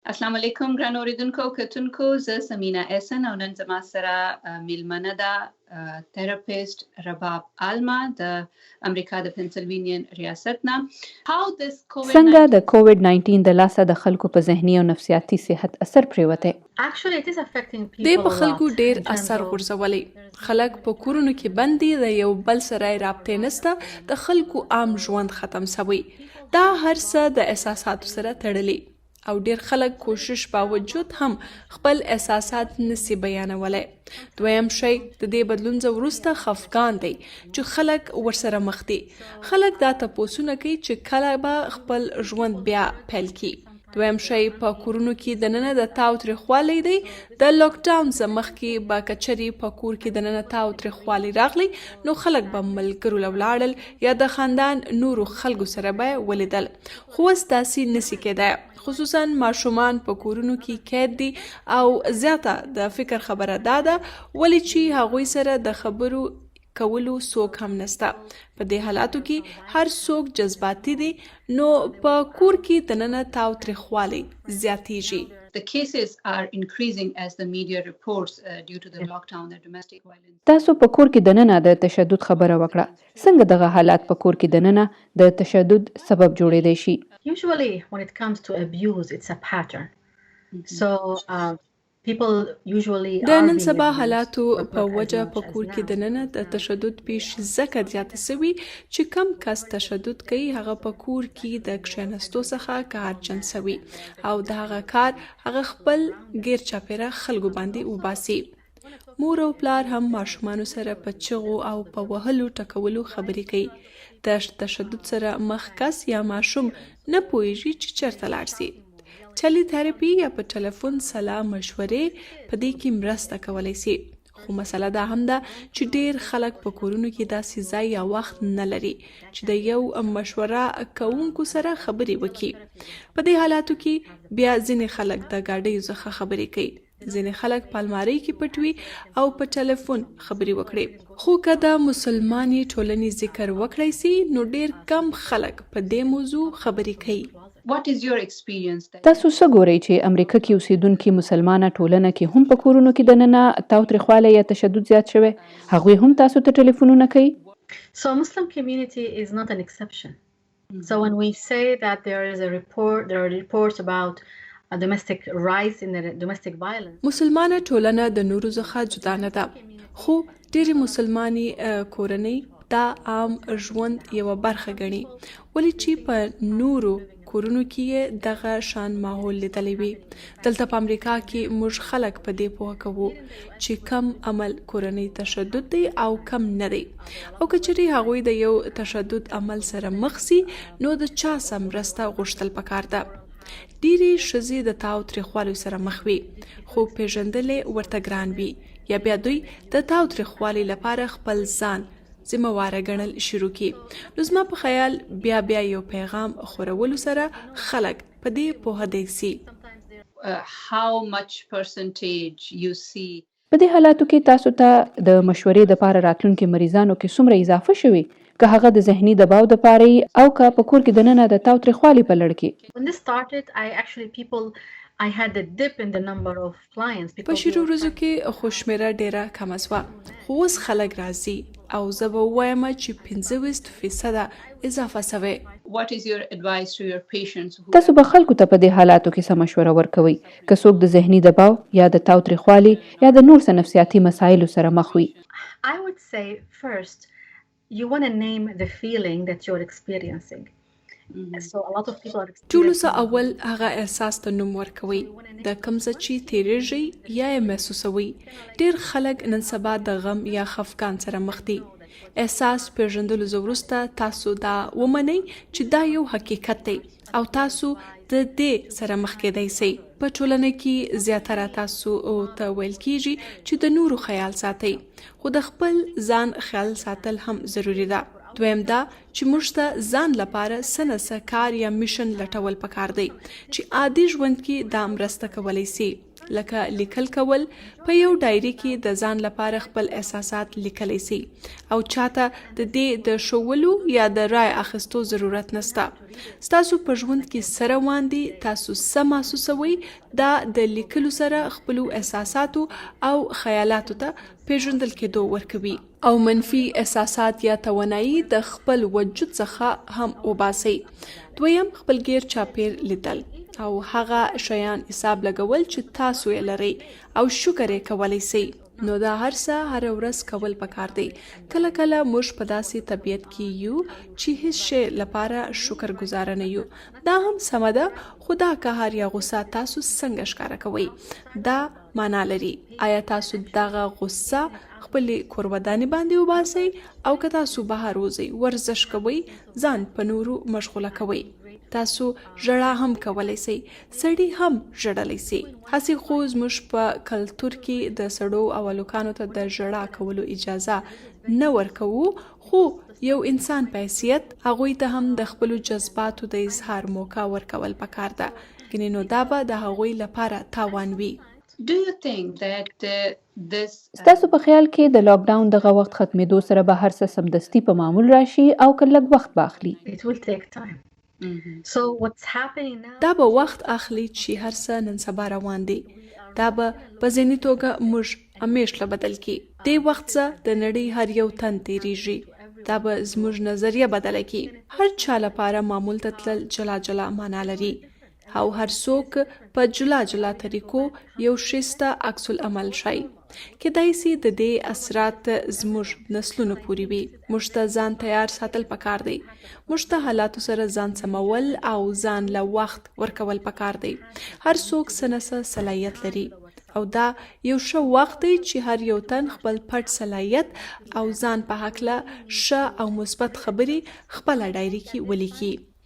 السلام علیکم ګران اوریدونکو او کتونکو، زه ثمینه احسن او نن زما سره میلمنه ده تهیرپسټ رباب عالمه د امریکا د پنسلوینیا ریاست نه. څنګه د کووډ 19 د لاسه د خلکو په ذهني او نفسیاتي صحت اثر پریوته؟ د په خلکو ډیر اثر غورځولي. خلک په کورونو کې بندي د یو بل سره رابطه نسته، د خلکو عام ژوند ختم شوی. دا هر څه د احساساتو سره تړلي او ډیر خلک کوشش باوجود هم خپل احساسات نسی بیانولای. دویم شی د دې بدلون وروسته خفګان دی چې خلک ورسره مخ دي. خلک دا تپوسونه کوي چې کله به خپل ژوند بیا پیل کی. دویم شی په کورونو کې د ننه د تاوتریخوالی دی. د لاک ډاون مخکې به کچري په کور کې د ننه تاوتریخوالی راغلی نو خلک به ملګرو لاړل یا د خاندان نورو خلکو سره به ولیدل، خو اوس داسې نسی کېدای. خصوصا ماشومان په کورونو کې قید دي او زیاته د فکر خبره داده ولی چې هغوی سره د خبرو کولو څوک هم نسته. په دې حالاتو کې هر څوک جذباتي دي نو په کور کې دننه تاوتریخوالی زیاتیږي. The cases are increasing as the media reports due to the lockdown and domestic violence. تاسو په کور کې دننه د تشدد خبره وکړه. څنګه دغه حالات په کور کې دننه د تشدد سبب جوړېدای شي؟ Usually when it comes to abuse it's a pattern. So people usually د نن سبا حالاتو په وجه په کور کې د ننه د تشدد پیش زکه زیاته سوي چې کم کس تشدد کوي هغه په کور کې د کښینستو څخه کارجن سوي او د هغه کار هغه خپل غیر چاپیره خلکو باندې وباسي. مور او پلار هم ماشومان سره په چغو او په وهلو ټکولو خبرې کوي. د تشدد سره مخ کس یا ماشوم نه پوهیږي چې چیرته لاړ شي. چلی تهیرپی یا په ټلیفون سلام مشورې په دې کې مرسته کولی شي. خو مسله دا هم ده چې ډیر خلک په کورونو کې داسې ځای یا وخت نه لري چې د یو مشوره کوونکو سره خبرې وکړي. په دې حالاتو کې بیا ځینې خلک د ګاډیو څخه خبرې کوي، ځینې خلک په المارۍ کې پټوي او په ټلیفون خبرې وکړي. خو که د مسلمانې ټولنې ذکر وکړی سي نو ډیر کم خلک په دې موضوع خبرې کوي. What is your experience? تاسو څه ګورئ چې امریکا کې اوسیدونکي مسلمانه ټولنه کې هم په کورونو کې دننه تاوتریخوالی یا تشدد زیات شوی؟ هغوی هم تاسو ته ټلیفونونه کوي؟ So Muslim community is not an exception. So when we say that there are reports about a domestic rise in the domestic violence. مسلمانه ټولنه د نورو څخه جدا نه ده، خو ډېرې مسلمانې کورنۍ دا عام ژوند یوه برخه ګڼي ولی چې په نورو کورونو کې دغه شان ماحول لیدلی وي. دلته په امریکا کې موږ خلک په دې پوه کوو چې کم عمل کورنۍ تشدد دی او کم نه دی، او که چیرې هغوی د یو تشدد عمل سره مخ سي نو د چا سم مرسته غوښتل پکار ده. ډېرې ښځې د تاوتریخوالي سره مخ وي خو پیژندل ورته ګران وي یا بیا دوی د تاوتریخوالي لپاره خپل ځان ذمہواره ګڼل شروع کی. نو زما په خیال بیا یو پیغام خورولو سره خلک په دې پوهه دی سي. How much percentage you see? په دې حالاتو کې تاسو ته د مشورې دپاره راتلونکي مریضانو کې څومره اضافه شوي؟ که هغه د ذهني دباو دپاره او که په کور کې دننه د تاوتریخوالي په لړ کې؟ When this started, I had a dip in the number of clients. په شروع ورځو کې خوشمېره ډیره کمه سوه، خو اوس خلک راځي او زه به ووایم چې 50% اضافه سوی. What is your advice to your patients? تاسو به خلکو ته په دې حالاتو کې څه مشوره ورکوئ که څوک د ذهني دباو یا د تاوتریخوالي یا د نور څه نفسیاتي مسایلو سره مخ وي؟ I would say first you want to name the feeling that you're experiencing. So a lot of people are ټولو څه اول هغه احساس ته نوم ورکوي د کوم څه چې تیریږي یا یې محسوسوي. ډېر خلک نن سبا د غم یا خفګان سره مخ دي. احساس پیژندلو وروسته تاسو دا ومنئ چې دا یو حقیقت دی او تاسو د دې سره مخ کېدای سئ. په ټولنه کې زیاتره تاسو ته ویل کیږي چې د نورو خیال ساتئ، خو د خپل ځان خیال ساتل هم ضروری ده. دویم دا چې موږ ته ځان لپاره څه نه څه کار یا میشن لټول پکار دی چې عادي ژوند کې دا مرسته کولی سي. لکه لیکل کول. په یو ډایري کې د ځان لپاره خپل احساسات لیکلی سي او چاته د دې د شولو یا د رای اخیستو ضرورت نشته. ستاسو په ژوند کې څه روان دي تاسو څه محسوسوئ دا د لیکلو سره خپلو احساساتو او خیالاتو ته پیژندل کېدو ورکوي او منفي احساسات یا توانایي د خپل وجود څخه هم وباسئ. دویم خپل غیر چاپیر لیدل او هغه شیان حساب لګول چې تاسو یې لرئ او شکر یې کولی سئ. نو دا هر څه هر ورځ کول پکار دی. کله کله موږ په داسې طبیعت کې یو چې هیڅ شی لپاره شکر گزار نه یو. دا هم سمه ده خو دا قهر یا غصه تاسو څنګه ښکاره کوئ دا معنا لري. آیا تاسو دغه غصه خپلې کورودانې باندې وباسئ او که تاسو بهر وځئ ورزش کوئ ځان په نورو مشغوله کوئ. تاسو ژړا هم کولی سئ سړي هم ژړلی سي. هسې خو زموږ په کلتور کې د سړو او هلکانو ته د ژړا کولو اجازه نه ورکوو خو یو انسان په حیثیت هغوی ته هم د خپلو جذباتو د اظهار موقع ورکول پکار ده ګنې نو دا به د هغوی لپاره تاوان وي. Do you think that this ستاسو په خیال کې د لاک ډاون دغه وخت ختمېدو سره به هر څه سمدستي په معمول راشي او که لږ وخت به اخلي؟ It will take time. So what's happening now? دا به وخت اخلي چې هر څه نن سبا روان دي. دا به په ذهني توګه موږ همیشه بدل کی. دې وخت څخه د نړۍ هر یو تن تیریږي. دا به زموږ نظریه بدله کی. هر چا لپاره معمول ته تلل جلا جلا معنا لري او هر څوک په جلا جلا طریقو یو شیسته عکس العمل شي. کېدای سي د دې اثرات زموږ نسلونو پورې وي. موږ ته ځان تیار ساتل پکار دی. موږ ته حالاتو سره ځان سمول او ځان له وخت ورکول پکار دی. هر څوک څه نه څه صلاحیت لري او دا یو ښه وخت دی چې هر یو تن خپل پټ صلاحیت او ځان په هکله ښه او مثبت خبرې خپله ډایري کې ولیکي.